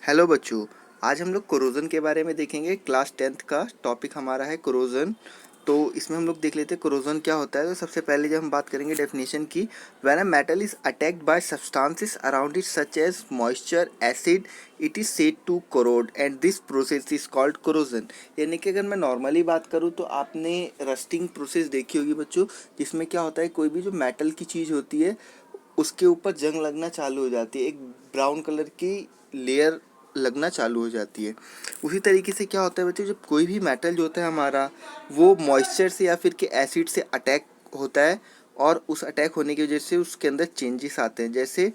Hello बच्चों। आज हम लोग कोरोजन के बारे में देखेंगे। क्लास 10th का टॉपिक हमारा है कोरोजन। तो इसमें हम लोग देख लेते हैं कोरोजन क्या होता है। तो सबसे पहले जब हम बात करेंगे डेफिनेशन की, when a metal is attacked by substances around it such as moisture acid it is said to corrode and this process is called corrosion. यानी कि अगर मैं नॉर्मली बात करूँ तो आपने रस्टिंग प्रोसेस देखी होगी बच्चों, जिसमें क्या होता है कोई भी जो मेटल की चीज़ होती है उसके ऊपर जंग लगना चालू हो जाती है, एक ब्राउन कलर की लेयर लगना चालू हो जाती है। उसी तरीके से क्या होता है बच्चों, जब कोई भी मेटल जो होता है हमारा वो मॉइस्चर से या फिर के एसिड से अटैक होता है और उस अटैक होने की वजह से उसके अंदर चेंजेस आते हैं। जैसे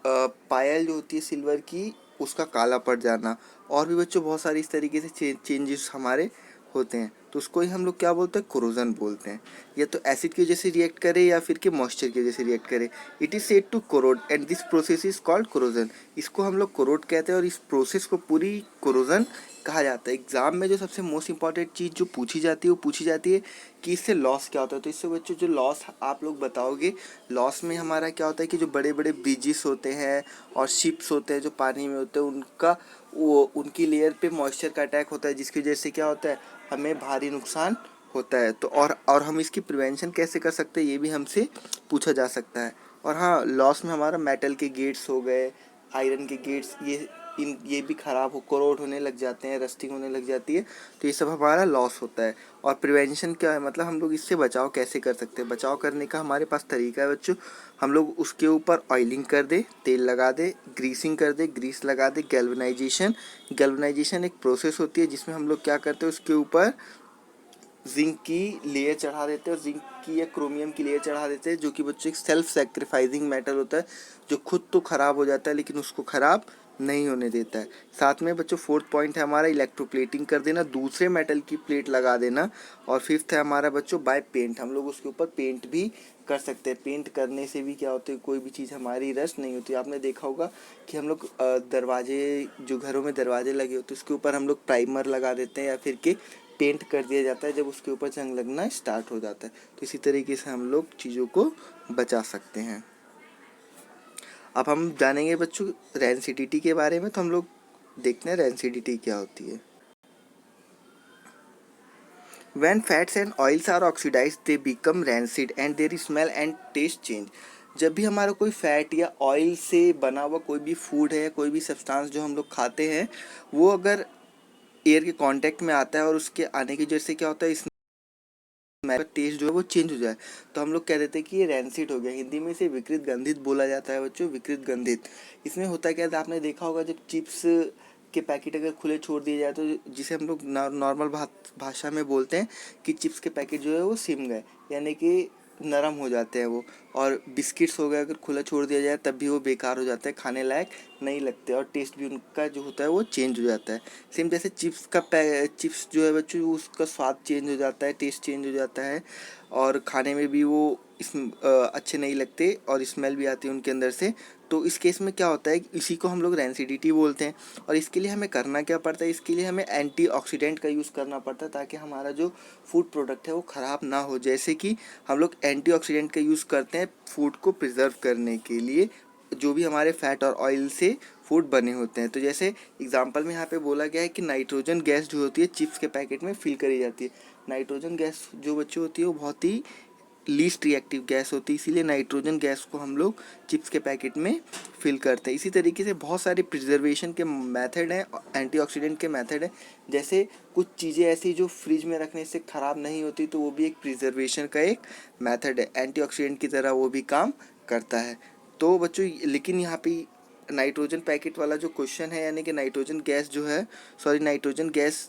पायल जो होती है सिल्वर की, उसका काला पड़ जाना, और भी बच्चों बहुत सारी इस तरीके से चेंजेस हमारे होते हैं। तो उसको ही हम लोग क्या बोलते हैं, कोरोजन बोलते हैं। या तो एसिड की वजह से रिएक्ट करे या फिर के मॉइस्चर की वजह से रिएक्ट करे। It is said to corrode and this process is called corrosion. इसको हम लोग कोरोड कहते हैं और इस प्रोसेस को पूरी कोरोजन कहा जाता है। एग्जाम में जो सबसे मोस्ट इंपॉर्टेंट चीज़ जो पूछी जाती है वो पूछी जाती है कि इससे लॉस क्या होता है। तो इससे बच्चों जो लॉस आप लोग बताओगे, लॉस में हमारा क्या होता है कि जो बड़े बड़े ब्रिजेस होते हैं और शिप्स होते हैं जो पानी में होते हैं, उनका वो उनकी लेयर पे मॉइस्चर का अटैक होता है, जिसकी वजह से क्या होता है हमें भारी नुकसान होता है। तो और हम इसकी प्रिवेंशन कैसे कर सकते हैं ये भी हमसे पूछा जा सकता है। और हाँ, लॉस में हमारा मेटल के गेट्स हो गए, आयरन के गेट्स, ये भी ख़राब हो कोरोड होने लग जाते हैं, रस्टिंग होने लग जाती है। तो ये सब हमारा लॉस होता है। और प्रिवेंशन क्या है, मतलब हम लोग इससे बचाव कैसे कर सकते हैं। बचाव करने का हमारे पास तरीका है बच्चों। हम लोग उसके ऊपर ऑयलिंग कर दे, तेल लगा दे, ग्रीसिंग कर दे, ग्रीस लगा दे, गैल्वनाइजेशन। गैल्वनाइजेशन एक प्रोसेस होती है जिसमें हम लोग क्या करते हैं, उसके ऊपर जिंक की लेयर चढ़ा देते हैं और जिंक की या क्रोमियम की लेयर चढ़ा देते हैं, जो कि बच्चों एक सेल्फ सेक्रीफाइसिंग मेटल होता है, जो खुद तो ख़राब हो जाता है लेकिन उसको ख़राब नहीं होने देता है। साथ में बच्चों फोर्थ पॉइंट है हमारा इलेक्ट्रोप्लेटिंग कर देना, दूसरे मेटल की प्लेट लगा देना। और फिफ्थ है हमारा बच्चों बाय पेंट, हम लोग उसके ऊपर पेंट भी कर सकते हैं। पेंट करने से भी क्या होता है, कोई भी चीज़ हमारी रस्ट नहीं होती। आपने देखा होगा कि हम लोग दरवाजे, जो घरों में दरवाजे लगे होते हैं उसके ऊपर हम लोग प्राइमर लगा देते हैं या फिर के पेंट कर दिया जाता है जब उसके ऊपर जंग लगना स्टार्ट हो जाता है। तो इसी तरीके से हम लोग चीज़ों को बचा सकते हैं। अब हम जानेंगे बच्चों रेंसिडिटी के बारे में। तो हम लोग देखते हैं रेंसिडिटी क्या होती है। When fats and oils are oxidized, they become rancid and their smell and taste change. जब भी हमारा कोई फैट या ऑयल से बना हुआ कोई भी फूड है या कोई भी सब्सटेंस जो हम लोग खाते हैं, वो अगर एयर के कांटेक्ट में आता है और उसके आने की वजह से क्या होता है, का टेस्ट जो है वो चेंज हो जाए, तो हम लोग कह देते हैं कि ये रैंसिड हो गया। हिंदी में इसे विकृत गंधित बोला जाता है बच्चों, विकृत गंधित। इसमें होता क्या है, आपने देखा होगा जब चिप्स के पैकेट अगर खुले छोड़ दिए जाए तो जिसे हम लोग नॉर्मल भाषा में बोलते हैं कि चिप्स के पैकेट जो है वो सिम गए, यानी कि नरम हो जाते हैं वो। और बिस्किट्स हो गए अगर खुला छोड़ दिया जाए तब भी वो बेकार हो जाता है, खाने लायक नहीं लगते और टेस्ट भी उनका जो होता है वो चेंज हो जाता है। सेम जैसे चिप्स जो है बच्चों, उसका स्वाद चेंज हो जाता है, टेस्ट चेंज हो जाता है और खाने में भी वो अच्छे नहीं लगते और स्मेल भी आती है उनके अंदर से। तो इस केस में क्या होता है, इसी को हम लोग रैंसिडिटी बोलते हैं। और इसके लिए हमें करना क्या पड़ता है, इसके लिए हमें एंटीऑक्सीडेंट का यूज़ करना पड़ता है ताकि हमारा जो फूड प्रोडक्ट है वो ख़राब ना हो। जैसे कि हम लोग एंटीऑक्सीडेंट का यूज़ करते हैं फूड को प्रिजर्व करने के लिए, जो भी हमारे फैट और ऑयल से फूड बने होते हैं। तो जैसे एग्जांपल में यहाँ पे बोला गया है कि नाइट्रोजन गैस जो होती है चिप्स के पैकेट में फिल करी जाती है। नाइट्रोजन गैस जो बच्चों होती है वो बहुत ही लीस्ट रिएक्टिव गैस होती है, इसीलिए नाइट्रोजन गैस को हम लोग चिप्स के पैकेट में फिल करते हैं। इसी तरीके से बहुत सारे प्रिजर्वेशन के मेथड हैं, एंटीऑक्सीडेंट के मेथड हैं। जैसे कुछ चीज़ें ऐसी जो फ्रिज में रखने से ख़राब नहीं होती, तो वो भी एक प्रिजर्वेशन का एक मेथड है, एंटीऑक्सीडेंट की तरह वो भी काम करता है। तो बच्चों लेकिन यहाँ पे नाइट्रोजन पैकेट वाला जो क्वेश्चन है, यानी कि नाइट्रोजन गैस जो है, नाइट्रोजन गैस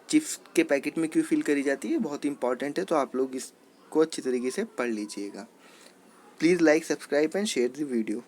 चिप्स के पैकेट में क्यों फिल करी जाती है, बहुत इंपॉर्टेंट है। तो आप लोग इसको अच्छी तरीके से पढ़ लीजिएगा। Please like, subscribe and share the video.